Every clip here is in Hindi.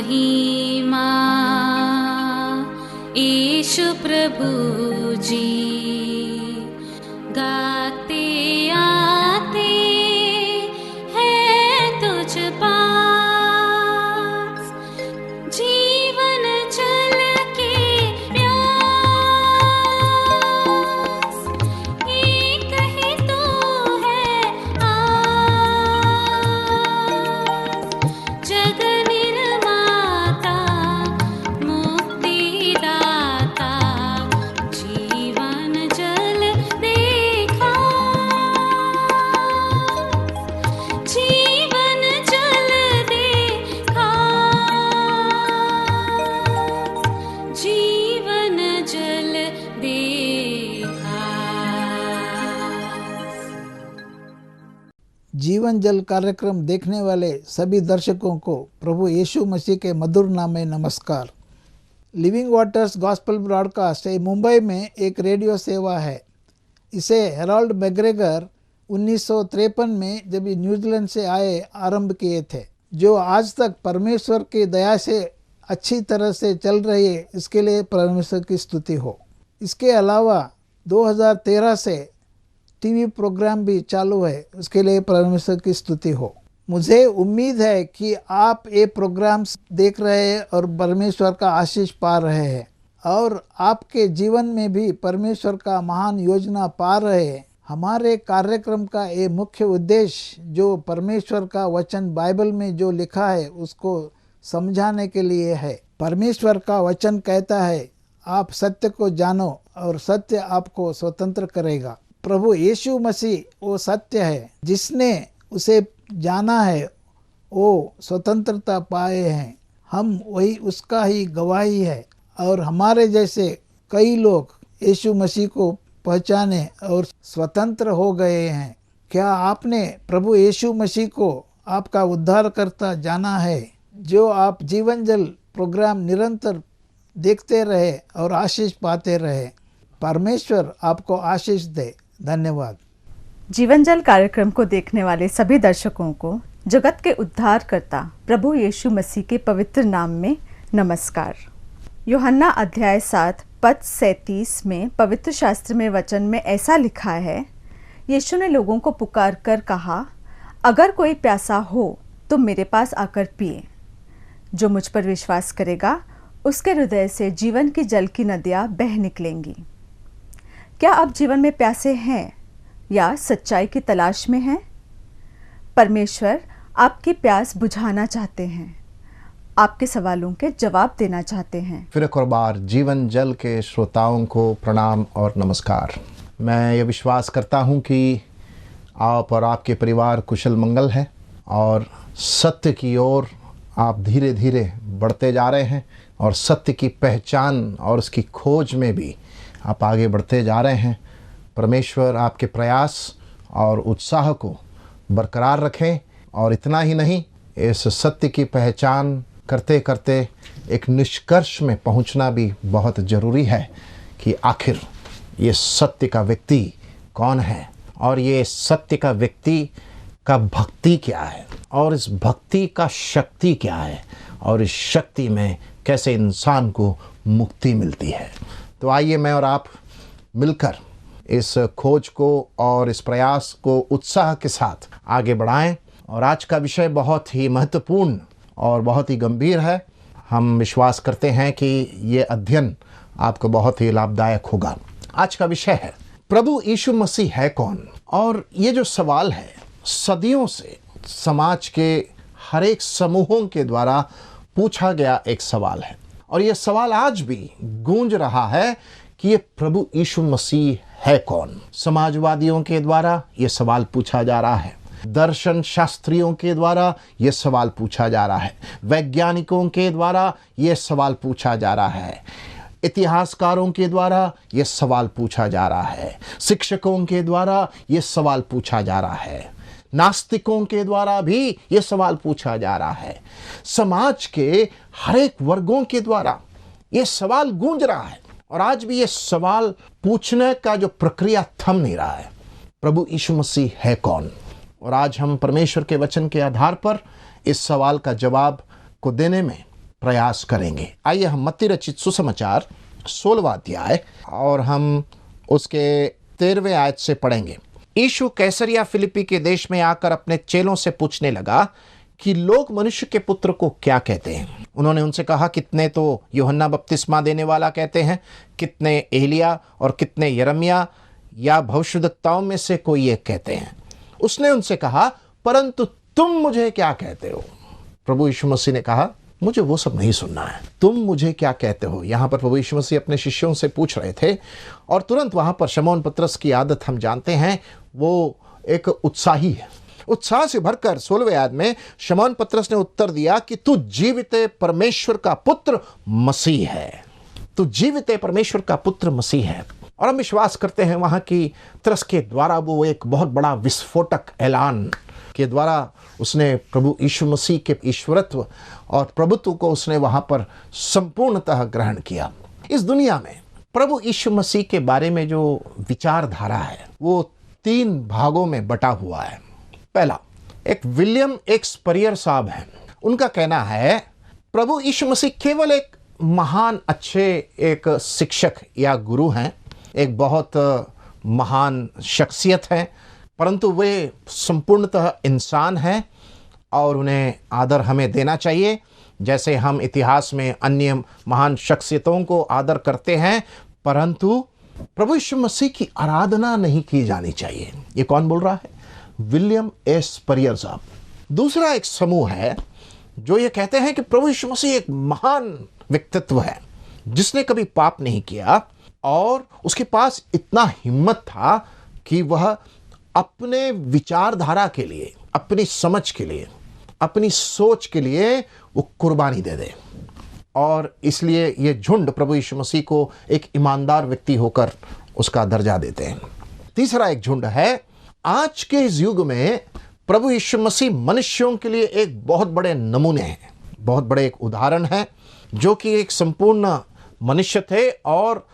महिमा यीशु प्रभु जी, गाते आते हैं तुझ पास, जीवन जल के प्यास, एक ही तू है आस, जग निर्माता मुक्तिदाता, जीवन जल देखा, जीवन जल देखा, जीवन जल देखा। जीवन जल कार्यक्रम देखने वाले सभी दर्शकों को प्रभु यीशु मसीह के मधुर नाम में नमस्कार। Living waters gospel broadcast Mumbai में एक रेडियो सेवा है। इसे हेराल्ड मैग्रेगर 1953 में जब ये न्यूजीलैंड से आए आरंभ किए थे, जो आज तक परमेश्वर की दया से अच्छी तरह से चल रही है। इसके लिए परमेश्वर की स्तुति हो। इसके अलावा 2013 से टीवी प्रोग्राम भी चालू है, उसके लिए परमेश्वर की स्तुति हो। मुझे उम्मीद है कि आप ये प्रोग्राम्स देख रहे हैं और परमेश्वर का आशीष पा रहे हैं, और आपके जीवन में भी परमेश्वर का महान योजना पा रहे हैं। हमारे कार्यक्रम का ये मुख्य उद्देश्य जो परमेश्वर का वचन बाइबल में जो लिखा है उसको समझाने के लिए है। परमेश्वर का वचन कहता है, आप सत्य को जानो और सत्य आपको स्वतंत्र करेगा। प्रभु यीशु मसीह वो सत्य है, जिसने उसे जाना है वो स्वतंत्रता पाए हैं। हम वही उसका ही गवाही है, और हमारे जैसे कई लोग यीशु मसीह को पहचाने और स्वतंत्र हो गए हैं। क्या आपने प्रभु यीशु मसीह को आपका उद्धारकर्ता जाना है? जो आप जीवन जल प्रोग्राम निरंतर देखते रहे और आशीष पाते रहे। परमेश्वर आपको आशीष दे। धन्यवाद। जीवन जल कार्यक्रम को देखने वाले सभी दर्शकों को जगत के उद्धारकर्ता प्रभु यीशु मसीह के पवित्र नाम में नमस्कार। यूहन्ना अध्याय 7 पद 37 में पवित्र शास्त्र में वचन में ऐसा लिखा है, यीशु ने लोगों को पुकार कर कहा, अगर कोई प्यासा हो तो मेरे पास आकर पिए। जो मुझ पर विश्वास करेगा उसके हृदय से जीवन की जल की नदियाँ बह निकलेंगी। क्या आप जीवन में प्यासे हैं या सच्चाई की तलाश में हैं? परमेश्वर आपकी प्यास बुझाना चाहते हैं, आपके सवालों के जवाब देना चाहते हैं। फिर एक और बार जीवन जल के श्रोताओं को प्रणाम और नमस्कार। मैं ये विश्वास करता हूँ कि आप और आपके परिवार कुशल मंगल हैं और सत्य की ओर आप धीरे धीरे बढ़ते जा रहे हैं, और सत्य की पहचान और उसकी खोज में भी आप आगे बढ़ते जा रहे हैं। परमेश्वर आपके प्रयास और उत्साह को बरकरार रखें, और इतना ही नहीं, इस सत्य की पहचान करते करते एक निष्कर्ष में पहुंचना भी बहुत ज़रूरी है कि आखिर ये सत्य का व्यक्ति कौन है, और ये सत्य का व्यक्ति का भक्ति क्या है, और इस भक्ति का शक्ति क्या है, और इस शक्ति में कैसे इंसान को मुक्ति मिलती है। तो आइए मैं और आप मिलकर इस खोज को और इस प्रयास को उत्साह के साथ आगे बढ़ाएं। और आज का विषय बहुत ही महत्वपूर्ण और बहुत ही गंभीर है। हम विश्वास करते हैं कि ये अध्ययन आपको बहुत ही लाभदायक होगा। आज का विषय है प्रभु यीशु मसीह है कौन। और ये जो सवाल है सदियों से समाज के हर एक समूहों के द्वारा पूछा गया एक सवाल है, और ये सवाल आज भी गूंज रहा है कि ये प्रभु यीशु मसीह है कौन। समाजवादियों के द्वारा ये सवाल पूछा जा रहा है, दर्शन शास्त्रियों के द्वारा ये सवाल पूछा जा रहा है, वैज्ञानिकों के द्वारा ये सवाल पूछा जा रहा है, इतिहासकारों के द्वारा ये सवाल पूछा जा रहा है, शिक्षकों के द्वारा ये सवाल पूछा जा रहा है, नास्तिकों के द्वारा भी ये सवाल पूछा जा रहा है। समाज के हर एक वर्गों के द्वारा ये सवाल गूंज रहा है, और आज भी ये सवाल पूछने का जो प्रक्रिया थम नहीं रहा है, प्रभु यीशु मसीह है कौन। और आज हम परमेश्वर के वचन के आधार पर इस सवाल का जवाब को देने में प्रयास करेंगे। आइए हम मत्ती रचित सुसमाचार 16वां अध्याय और हम उसके 13वें आयत से पढ़ेंगे। यीशु कैसरिया फिलिप्पी के देश में आकर अपने चेलों से पूछने लगा कि लोग मनुष्य के पुत्र को क्या कहते हैं। उन्होंने उनसे कहा, कितने तो यूहन्ना बपतिस्मा देने वाला कहते हैं, कितने एलिया और कितने यिर्मयाह या भविष्यद्वक्ताओं में से कोई एक कहते हैं। उसने उनसे कहा, परंतु तुम मुझे क्या कहते हो? प्रभु यीशु मसीह ने कहा, मुझे वो सब नहीं सुनना है, तुम मुझे क्या कहते हो? यहाँ पर प्रभु यीशु मसीह अपने शिष्यों से पूछ रहे थे और तुरंत वहाँ पर शमौन पतरस की आदत हम जानते हैं, वो एक उत्साही है। उत्साह से भरकर 16वें आयत में शमौन पतरस ने उत्तर दिया कि तू जीवित परमेश्वर का पुत्र मसीह है। तू जीवित परमेश्वर का पुत्र मसीह है। और हम विश्वास करते हैं वहाँ की तरस के द्वारा वो एक बहुत बड़ा विस्फोटक ऐलान के द्वारा उसने प्रभु यीशु मसीह के ईश्वरत्व और प्रभुत्व को उसने वहाँ पर संपूर्णतः ग्रहण किया। इस दुनिया में प्रभु यीशु मसीह के बारे में जो विचारधारा है वो 3 भागों में बटा हुआ है। पहला, एक विलियम स्पर्यर साहब हैं। उनका कहना है प्रभु यीशु मसीह केवल एक महान अच्छे एक शिक्षक या गुरु हैं, एक बहुत महान शख्सियत है, परंतु वे संपूर्णतः इंसान हैं और उन्हें आदर हमें देना चाहिए, जैसे हम इतिहास में अन्य महान शख्सियतों को आदर करते हैं, परंतु प्रभु यीशु मसीह की आराधना नहीं की जानी चाहिए। ये कौन बोल रहा है? विलियम स्पर्यर साहब। दूसरा एक समूह है जो ये कहते हैं कि प्रभु यीशु मसीह एक महान व्यक्तित्व है जिसने कभी पाप नहीं किया और उसके पास इतना हिम्मत था कि वह अपने विचारधारा के लिए, अपनी समझ के लिए, अपनी सोच के लिए वो कुर्बानी दे दे। और इसलिए ये झुंड प्रभु यीशु मसीह को एक ईमानदार व्यक्ति होकर उसका दर्जा देते हैं। तीसरा एक झुंड है, आज के इस युग में प्रभु यीशु मसीह मनुष्यों के लिए एक बहुत बड़े नमूने हैं, बहुत बड़े एक उदाहरण है, जो कि एक संपूर्ण मनुष्य थे और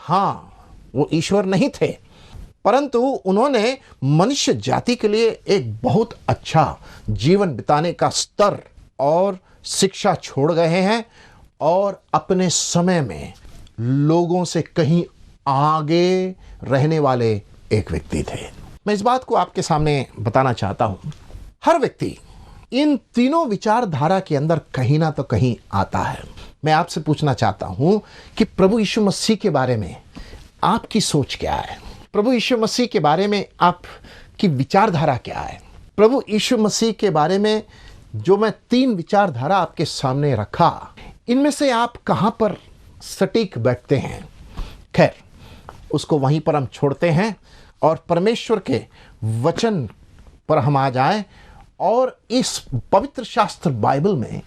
हाँ वो ईश्वर नहीं थे, परंतु उन्होंने मनुष्य जाति के लिए एक बहुत अच्छा जीवन बिताने का स्तर और शिक्षा छोड़ गए हैं और अपने समय में लोगों से कहीं आगे रहने वाले एक व्यक्ति थे। मैं इस बात को आपके सामने बताना चाहता हूं, हर व्यक्ति इन तीनों विचारधारा के अंदर कहीं ना तो कहीं आता है। मैं आपसे पूछना चाहता हूं कि प्रभु यीशु मसीह के बारे में आपकी सोच क्या है? प्रभु यीशु मसीह के बारे में आपकी विचारधारा क्या है? प्रभु यीशु मसीह के बारे में जो मैं 3 विचारधारा आपके सामने रखा, इनमें से आप कहां पर सटीक बैठते हैं? खैर, उसको वहीं पर हम छोड़ते हैं और परमेश्वर के वचन पर हम आ जाएं और इस पवित्र शास्त्र बाइबल में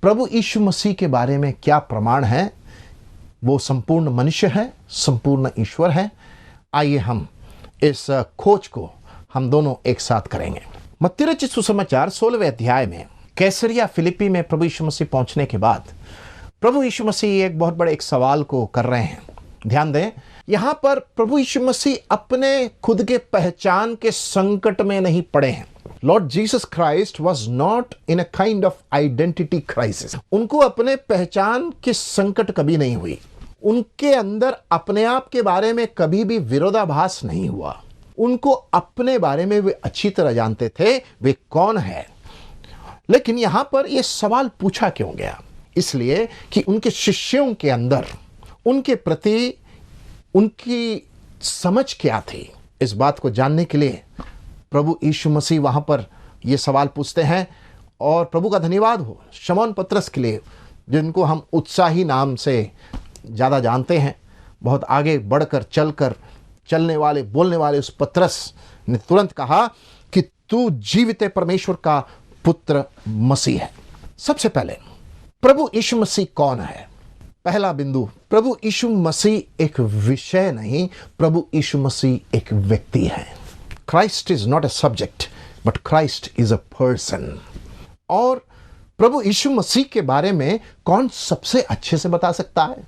प्रभु यीशु मसीह के बारे में क्या प्रमाण है। वो संपूर्ण मनुष्य है, संपूर्ण ईश्वर है। आइए हम इस खोज को हम दोनों एक साथ करेंगे। मत्ती रचित सुसमाचार 16वें अध्याय में कैसरिया फिलिप्पी में प्रभु यीशु मसीह पहुंचने के बाद प्रभु यीशु मसीह एक बहुत बड़े एक सवाल को कर रहे हैं। ध्यान दें, यहां पर प्रभु यीशु मसीह अपने खुद के पहचान के संकट में नहीं पड़े हैं। Lord Jesus Christ was not in a kind of identity crisis. उनको अपने पहचान के संकट कभी नहीं हुई। उनके अंदर अपने आप के बारे में कभी भी विरोधाभास नहीं हुआ। उनको अपने बारे में वे अच्छी तरह जानते थे वे कौन है। लेकिन यहां पर यह सवाल पूछा क्यों गया? इसलिए कि उनके शिष्यों के अंदर उनके प्रति उनकी समझ क्या थी। इस बात को जानने के लिए प्रभु यीशु मसीह वहां पर यह सवाल पूछते हैं और प्रभु का धन्यवाद हो शमौन पतरस के लिए, जिनको हम उत्साही नाम से ज़्यादा जानते हैं। बहुत आगे बढ़कर चलने वाले बोलने वाले उस पतरस ने तुरंत कहा कि तू जीवित परमेश्वर का पुत्र मसीह है। सबसे पहले प्रभु यीशु मसीह कौन है? पहला बिंदु, प्रभु यीशु मसीह एक विषय नहीं, प्रभु यीशु मसीह एक व्यक्ति है। Christ is not a subject but Christ is a person. और प्रभु यीशु मसीह के बारे में कौन सबसे अच्छे से बता सकता है?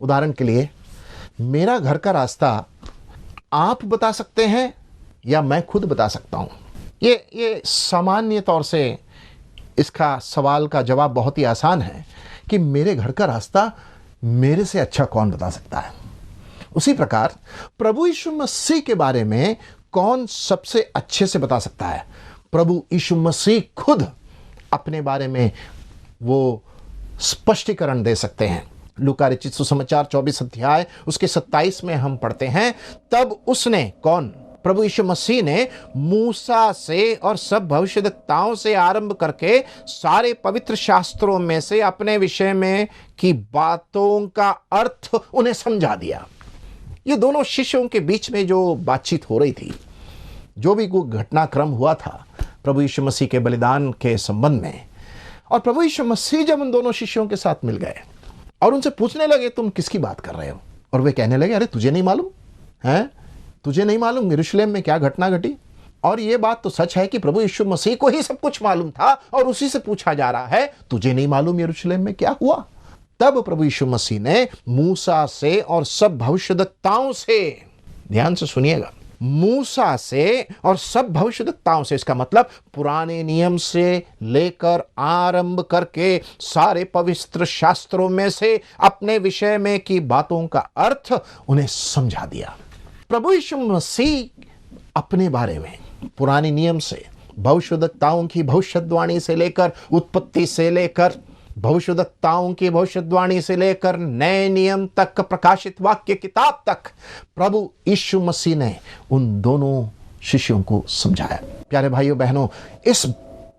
उदाहरण के लिए मेरा घर का रास्ता आप बता सकते हैं या मैं खुद बता सकता हूं? ये सामान्य तौर से इसका सवाल का जवाब बहुत ही आसान है कि मेरे घर का रास्ता मेरे से अच्छा कौन बता सकता है। उसी प्रकार प्रभु यीशु मसीह के बारे में कौन सबसे अच्छे से बता सकता है? प्रभु यीशु मसीह खुद अपने बारे में वो स्पष्टीकरण दे सकते हैं। लूका रचित सुसमाचार 24 अध्याय उसके 27 में हम पढ़ते हैं, तब उसने, कौन? प्रभु यीशु मसीह ने मूसा से और सब भविष्यद्वक्ताओं से आरंभ करके सारे पवित्र शास्त्रों में से अपने विषय में की बातों का अर्थ उन्हें समझा दिया। ये दोनों शिष्यों के बीच में जो बातचीत हो रही थी, जो भी घटनाक्रम हुआ था प्रभु यीशु मसीह के बलिदान के संबंध में, और प्रभु यीशु मसीह जब उन दोनों शिष्यों के साथ मिल गए और उनसे पूछने लगे तुम किसकी बात कर रहे हो, और वे कहने लगे अरे तुझे नहीं मालूम है, तुझे नहीं मालूम यरूशलेम में क्या घटना घटी? और ये बात तो सच है कि प्रभु यीशु मसीह को ही सब कुछ मालूम था और उसी से पूछा जा रहा है तुझे नहीं मालूम यरूशलेम में क्या हुआ? तब प्रभु यीशु मसीह ने मूसा से और सब भविष्यद्वक्ताओं से, ध्यान से सुनिएगा, मूसा से और सब भविष्यद्वक्ताओं से, इसका मतलब पुराने नियम से लेकर आरंभ करके सारे पवित्र शास्त्रों में से अपने विषय में की बातों का अर्थ उन्हें समझा दिया। प्रभु यीशु मसीह अपने बारे में पुराने नियम से, भविष्यद्वक्ताओं की भविष्यवाणी से लेकर, उत्पत्ति से लेकर भविष्यद्वक्ताओं की भविष्यवाणी से लेकर नए नियम तक, प्रकाशित वाक्य किताब तक प्रभु यीशु मसीह ने उन दोनों शिष्यों को समझाया। प्यारे भाइयों बहनों, इस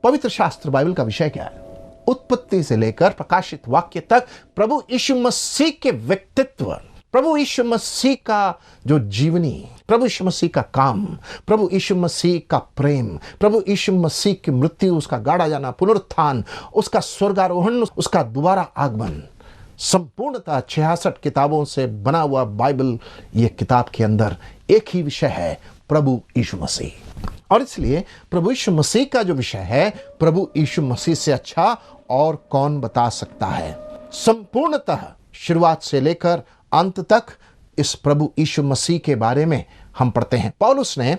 पवित्र शास्त्र बाइबल का विषय क्या है? उत्पत्ति से लेकर प्रकाशित वाक्य तक प्रभु यीशु मसीह के व्यक्तित्व, प्रभु यीशु मसीह का जो जीवनी, प्रभु यीशु मसीह का काम, प्रभु यीशु मसीह का प्रेम, प्रभु यीशु मसीह की मृत्यु, उसका गाड़ा जाना, पुनरुत्थान, उसका स्वर्गारोहण, उसका दोबारा आगमन, संपूर्णतः 66 किताबों से बना हुआ बाइबल, ये किताब के अंदर एक ही विषय है, प्रभु यीशु मसीह। और इसलिए प्रभु यीशु मसीह का जो विषय है, प्रभु यीशु मसीह से अच्छा और कौन बता सकता है? संपूर्णतः शुरुआत से लेकर अंत तक इस प्रभु यीशु मसीह के बारे में हम पढ़ते हैं। पौलुस ने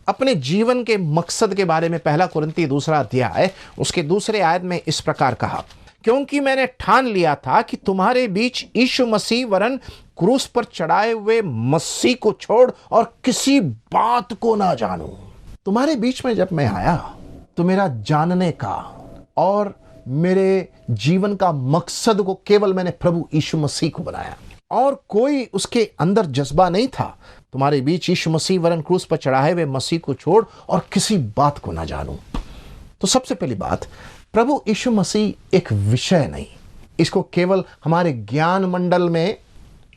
अपने जीवन के मकसद के बारे में 1 कुरिन्ती 2 अध्याय उसके 2 आयत में इस प्रकार कहा, क्योंकि मैंने ठान लिया था कि तुम्हारे बीच यीशु मसीह वरन क्रूस पर चढ़ाए हुए मसीह को छोड़ और किसी बात को ना जानूं। तुम्हारे बीच में जब मैं आया तो मेरा जानने का और मेरे जीवन का मकसद को केवल मैंने प्रभु यीशु मसीह को बनाया, और कोई उसके अंदर जज्बा नहीं था। तुम्हारे बीच यीशु मसीह वरन क्रूस पर चढ़ाए हुए मसीह को छोड़ और किसी बात को ना जानूं। तो सबसे पहली बात, प्रभु यीशु मसीह एक विषय नहीं, इसको केवल हमारे ज्ञान मंडल में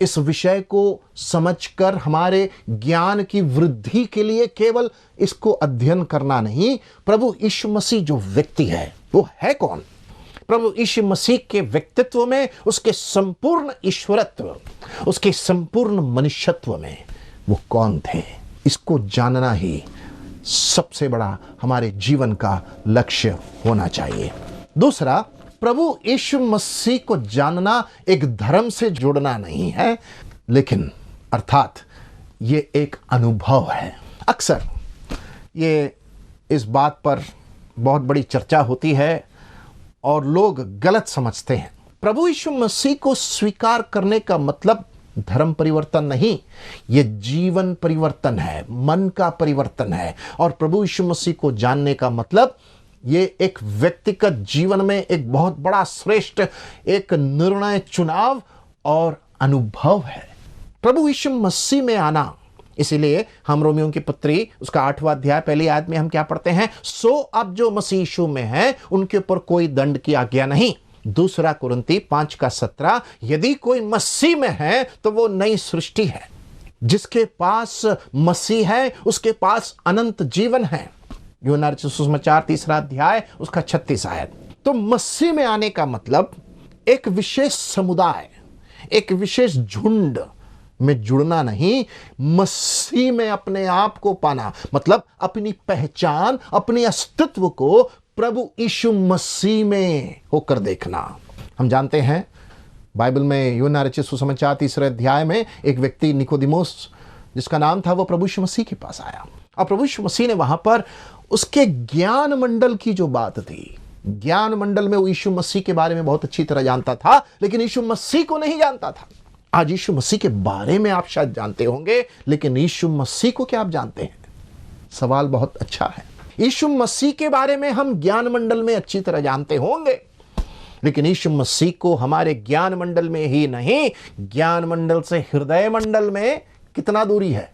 इस विषय को समझकर हमारे ज्ञान की वृद्धि के लिए केवल इसको अध्ययन करना नहीं। प्रभु यीशु मसीह जो व्यक्ति है वो है कौन? प्रभु यीशु मसीह के व्यक्तित्व में, उसके संपूर्ण ईश्वरत्व, उसके संपूर्ण मनुष्यत्व में वो कौन थे, इसको जानना ही सबसे बड़ा हमारे जीवन का लक्ष्य होना चाहिए। दूसरा, प्रभु यीशु मसीह को जानना एक धर्म से जुड़ना नहीं है, लेकिन अर्थात ये एक अनुभव है। अक्सर ये इस बात पर बहुत बड़ी चर्चा होती है और लोग गलत समझते हैं। प्रभु यीशु मसीह को स्वीकार करने का मतलब धर्म परिवर्तन नहीं, ये जीवन परिवर्तन है, मन का परिवर्तन है। और प्रभु यीशु मसीह को जानने का मतलब ये एक व्यक्तिगत जीवन में एक बहुत बड़ा श्रेष्ठ एक निर्णय, चुनाव और अनुभव है। प्रभु यीशु मसीह में आना, इसीलिए हम रोमियों की पत्री उसका 8वां अध्याय 1 आयत में हम क्या पढ़ते हैं? सो अब जो मसीह यीशु में है उनके ऊपर कोई दंड की आज्ञा नहीं। 2 कुरिन्ती 5:17, यदि कोई मसीह में है तो वो नई सृष्टि है। जिसके पास मसीह है उसके पास अनंत जीवन है। यूहन्ना रचित सुसमाचार 3 अध्याय उसका 36 आयत। तो मसीह में आने का मतलब एक विशेष समुदाय, एक विशेष झुंड में जुड़ना नहीं, मसीह में अपने आप को पाना, मतलब अपनी पहचान, अपने अस्तित्व को प्रभु यीशु मसीह में होकर देखना। हम जानते हैं बाइबल में यूहन्ना रचित सुसमाचार 3 अध्याय में एक व्यक्ति निकोदिमुस जिसका नाम था, वो प्रभु यीशु मसीह के पास आया और प्रभु यीशु मसीह ने वहां पर उसके ज्ञान मंडल की जो बात थी, ज्ञान मंडल में वो यीशु मसीह के बारे में बहुत अच्छी तरह जानता था, लेकिन यीशु मसीह को नहीं जानता था। आज यीशु मसीह के बारे में आप शायद जानते होंगे, लेकिन यीशु मसीह को क्या आप जानते हैं? सवाल बहुत अच्छा है। यीशु मसीह के बारे में हम ज्ञान मंडल में अच्छी तरह जानते होंगे, लेकिन यीशु मसीह को हमारे ज्ञान मंडल में ही नहीं, ज्ञान मंडल से हृदय मंडल में कितना दूरी है?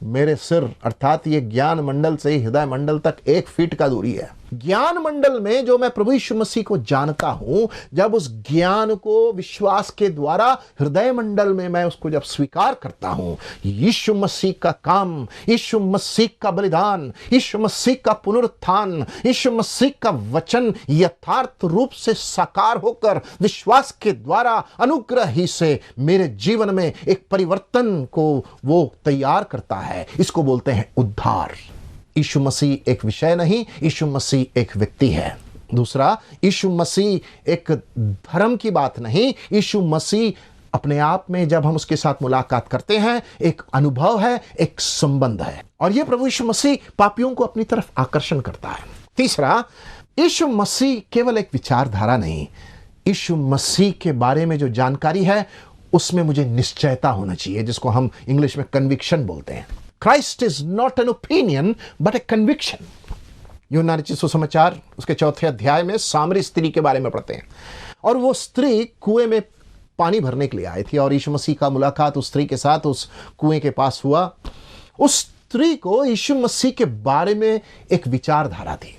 मेरे सिर अर्थात ये ज्ञान मंडल से हृदय मंडल तक 1 फीट का दूरी है। ज्ञान मंडल में जो मैं प्रभु यीशु मसीह को जानता हूं, जब उस ज्ञान को विश्वास के द्वारा हृदय मंडल में मैं उसको जब स्वीकार करता हूं, यीशु मसीह का काम, यीशु मसीह का बलिदान, यीशु मसीह का पुनरुत्थान, यीशु मसीह का वचन यथार्थ रूप से साकार होकर विश्वास के द्वारा अनुग्रह ही से मेरे जीवन में एक परिवर्तन को वो तैयार करता है। इसको बोलते हैं उद्धार। यीशु मसीह एक विषय नहीं, यीशु मसीह एक व्यक्ति है। दूसरा, यीशु मसीह एक धर्म की बात नहीं, यीशु मसीह अपने आप में जब हम उसके साथ मुलाकात करते हैं एक अनुभव है, एक संबंध है, और यह प्रभु यीशु मसीह पापियों को अपनी तरफ आकर्षण करता है। तीसरा, यीशु मसीह केवल एक विचारधारा नहीं, यीशु मसीह के बारे में जो जानकारी है उसमें मुझे निश्चयता होना चाहिए, जिसको हम इंग्लिश में कन्विक्शन बोलते हैं। Christ is not an opinion but a conviction। यूहन्ना रचित सुसमाचार उसके 4 अध्याय में सामरी स्त्री के बारे में पढ़ते हैं, और वो स्त्री कुएं में पानी भरने के लिए आई थी, और यीशु मसीह का मुलाकात उस स्त्री के साथ उस कुएं के पास हुआ। उस स्त्री को यीशु मसीह के बारे में एक विचारधारा थी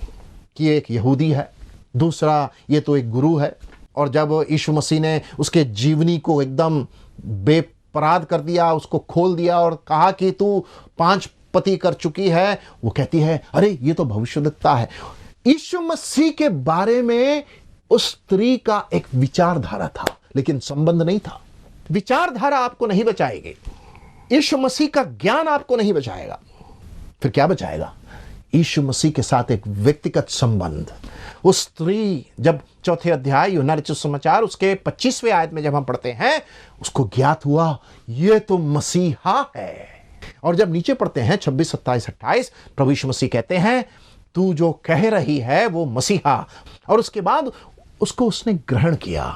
कि एक यहूदी है, दूसरा ये तो एक गुरु है। और जब यीशु मसीह ने उसके जीवनी को एकदम बेपराध कर दिया, उसको खोल दिया और कहा कि तू 5 पति कर चुकी है, वो कहती है अरे ये तो भविष्यवक्ता है। यीशु मसीह के बारे में उस स्त्री का एक विचारधारा था, लेकिन संबंध नहीं था। विचारधारा आपको नहीं बचाएगी, यीशु मसीह का ज्ञान आपको नहीं बचाएगा, फिर क्या बचाएगा? यीशु मसीह के साथ एक व्यक्तिगत संबंध। उस स्त्री जब 4 अध्याय यूहन्ना रचित सुसमाचार उसके 25वें आयत में जब हम पढ़ते हैं, उसको ज्ञात हुआ ये तो मसीहा है। और जब नीचे पढ़ते हैं 26, 27, 28, प्रभु यीशु मसीह कहते हैं तू जो कह रही है वो मसीहा। और उसके बाद उसको उसने ग्रहण किया,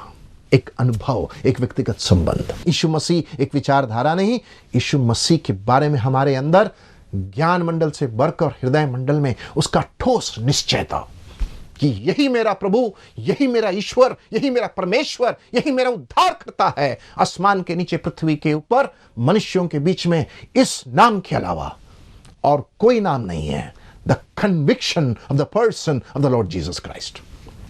एक अनुभव, एक व्यक्तिगत संबंध। यीशु मसीह एक विचारधारा नहीं, यीशु मसीह के बारे में हमारे अंदर ज्ञान मंडल से बढ़कर हृदय मंडल में उसका ठोस निश्चयता कि यही मेरा प्रभु, यही मेरा ईश्वर, यही मेरा परमेश्वर, यही मेरा उद्धार करता है। आसमान के नीचे, पृथ्वी के ऊपर, मनुष्यों के बीच में इस नाम के अलावा और कोई नाम नहीं है। The conviction of the person of the Lord Jesus Christ.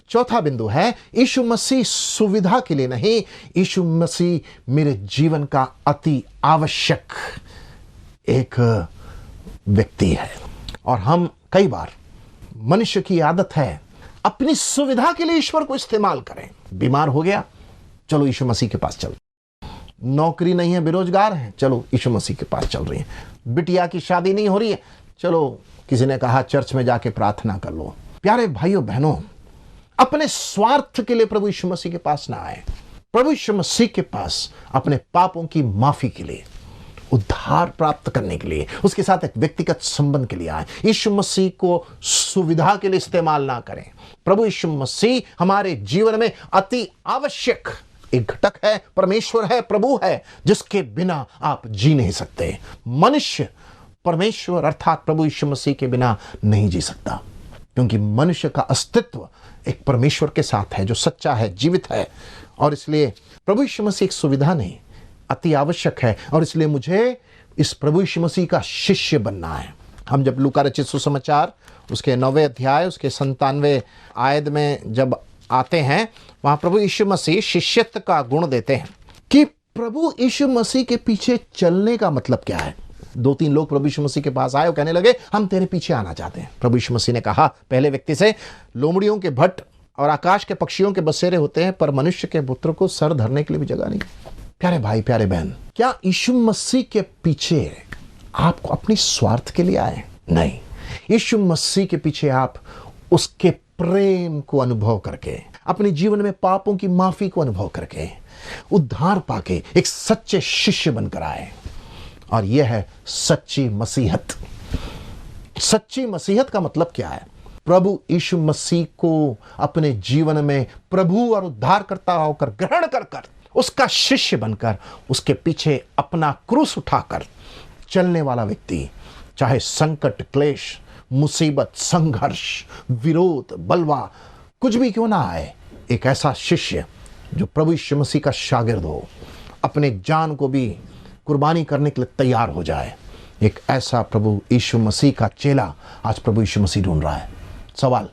चौथा बिंदु है यीशु मसीह सुविधा के लिए नहीं, यीशु मसीह मेरे जीवन का अति आवश्यक एक व्यक्ति है। और हम कई बार, मनुष्य की आदत है अपनी सुविधा के लिए ईश्वर को इस्तेमाल करें। बीमार हो गया, चलो यीशु मसीह के पास चल। नौकरी नहीं है, बेरोजगार है, चलो यीशु मसीह के पास चल रही है। बिटिया की शादी नहीं हो रही है, चलो किसी ने कहा चर्च में जाके प्रार्थना कर लो। प्यारे भाइयों बहनों, अपने स्वार्थ के लिए प्रभु यीशु मसीह के पास ना आए। प्रभु यीशु मसीह के पास अपने पापों की माफी के लिए, उद्धार प्राप्त करने के लिए, उसके साथ एक व्यक्तिगत संबंध के लिए आए। यीशु मसीह को सुविधा के लिए इस्तेमाल ना करें। प्रभु यीशु मसीह हमारे जीवन में अति आवश्यक एक घटक है, परमेश्वर है, प्रभु है, जिसके बिना आप जी नहीं सकते। मनुष्य परमेश्वर अर्थात प्रभु यीशु मसीह के बिना नहीं जी सकता, क्योंकि मनुष्य का अस्तित्व एक परमेश्वर के साथ है जो सच्चा है, जीवित है। और इसलिए प्रभु यीशु मसीह एक सुविधा नहीं, अति आवश्यक है। और इसलिए मुझे इस प्रभु यीशु मसीह का शिष्य बनना है। हम जब लूका रचित सुसमाचार उसके 9वें अध्याय उसके 97वें आयत में जब आते हैं, वहां प्रभु यीशु मसीह शिष्यत्व का गुण देते हैं कि प्रभु यीशु मसीह के पीछे चलने का मतलब क्या है। 2-3 लोग प्रभु यीशु मसीह के पास आए और कहने लगे हम तेरे पीछे आना चाहते हैं। प्रभु यीशु मसीह ने कहा पहले व्यक्ति से, लोमड़ियों के भट्ट और आकाश के पक्षियों के बसेरे होते हैं, पर मनुष्य के पुत्र को सर धरने के लिए भी जगह नहीं। प्यारे भाई, प्यारे बहन, क्या यीशु मसीह के पीछे आपको अपनी स्वार्थ के लिए आए? नहीं, यीशु मसीह के पीछे आप उसके प्रेम को अनुभव करके, अपने जीवन में पापों की माफी को अनुभव करके, उद्धार पाके एक सच्चे शिष्य बनकर आए। और यह है सच्ची मसीहत। सच्ची मसीहत का मतलब क्या है? प्रभु यीशु मसीह को अपने जीवन में प्रभु और उद्धारकर्ता होकर ग्रहण कर उसका शिष्य बनकर उसके पीछे अपना क्रूस उठाकर चलने वाला व्यक्ति, चाहे संकट, क्लेश, मुसीबत, संघर्ष, विरोध, बलवा कुछ भी क्यों ना आए, एक ऐसा शिष्य जो प्रभु यीशु मसीह का शागिर्द हो, अपने जान को भी कुर्बानी करने के लिए तैयार हो जाए, एक ऐसा प्रभु यीशु मसीह का चेला आज प्रभु यीशु मसीह ढूंढ रहा है। सवाल,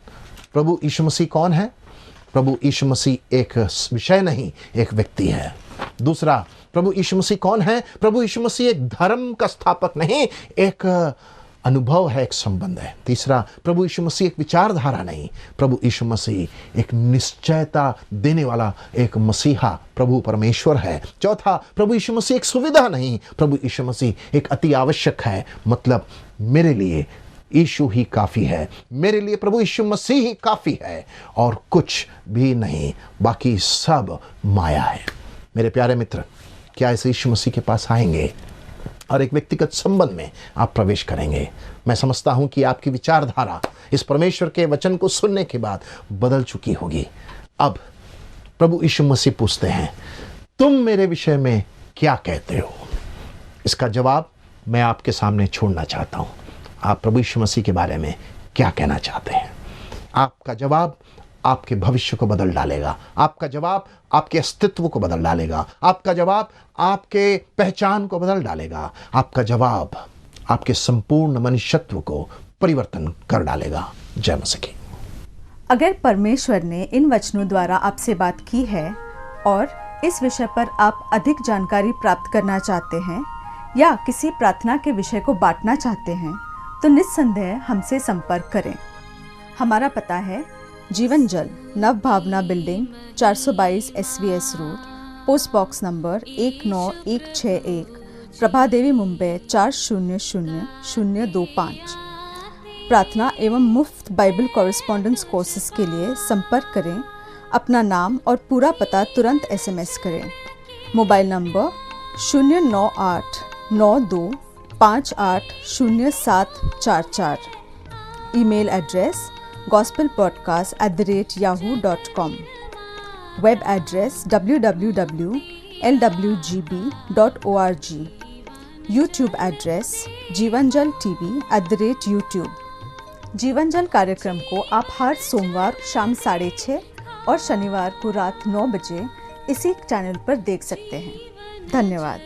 प्रभु यीशु मसीह कौन है? प्रभु यीशु मसीह एक विषय नहीं, एक व्यक्ति है। दूसरा, प्रभु यीशु मसीह कौन है? प्रभु यीशु मसीह एक धर्म का स्थापक नहीं, एक अनुभव है, एक संबंध है। तीसरा, प्रभु यीशु मसीह एक विचारधारा नहीं, प्रभु यीशु मसीह एक निश्चयता देने वाला एक मसीहा प्रभु परमेश्वर है। चौथा, प्रभु यीशु मसीह एक सुविधा नहीं, प्रभु यीशु मसीह एक अति आवश्यक है। मतलब मेरे लिए यीशु ही काफ़ी है, मेरे लिए प्रभु यीशु मसीह ही काफ़ी है और कुछ भी नहीं, बाकी सब माया है। मेरे प्यारे मित्र, क्या इस यीशु मसीह के पास आएंगे और एक व्यक्तिगत संबंध में आप प्रवेश करेंगे? मैं समझता हूं कि आपकी विचारधारा इस परमेश्वर के वचन को सुनने के बाद बदल चुकी होगी। अब प्रभु यीशु मसीह पूछते हैं, तुम मेरे विषय में क्या कहते हो? इसका जवाब मैं आपके सामने छोड़ना चाहता हूं। आप प्रभु यीशु मसीह के बारे में क्या कहना चाहते हैं? आपका जवाब आपके भविष्य को बदल डालेगा, आपका जवाब आपके अस्तित्व को बदल डालेगा, आपका जवाब आपके पहचान को बदल डालेगा, आपका जवाब आपके संपूर्ण मनुष्यत्व को परिवर्तन कर डालेगा। जय मसीह की। अगर परमेश्वर ने इन वचनों द्वारा आपसे बात की है और इस विषय पर आप अधिक जानकारी प्राप्त करना चाहते हैं या किसी प्रार्थना के विषय को बांटना चाहते हैं, तो निस्संदेह हमसे संपर्क करें। हमारा पता है Jeevan Jal, Nav Bhavna building, 422 SVS road, post box number 19161, Prabha Devi, Mumbai 400025। प्रार्थना एवं मुफ्त बाइबल कॉरेस्पॉन्डेंस कोर्सेज के लिए संपर्क करें। अपना नाम और पूरा पता तुरंत SMS करें। Mobile number 09892580744। Email address gospelpodcast@yahoo.com। Web address www.lwgb.org। YouTube address Jeevanjal TV@YouTube। Jeevanjal कार्यक्रम को आप हर सोमवार शाम 6:30 और शनिवार को रात 9 बजे इसी चैनल पर देख सकते हैं। धन्यवाद।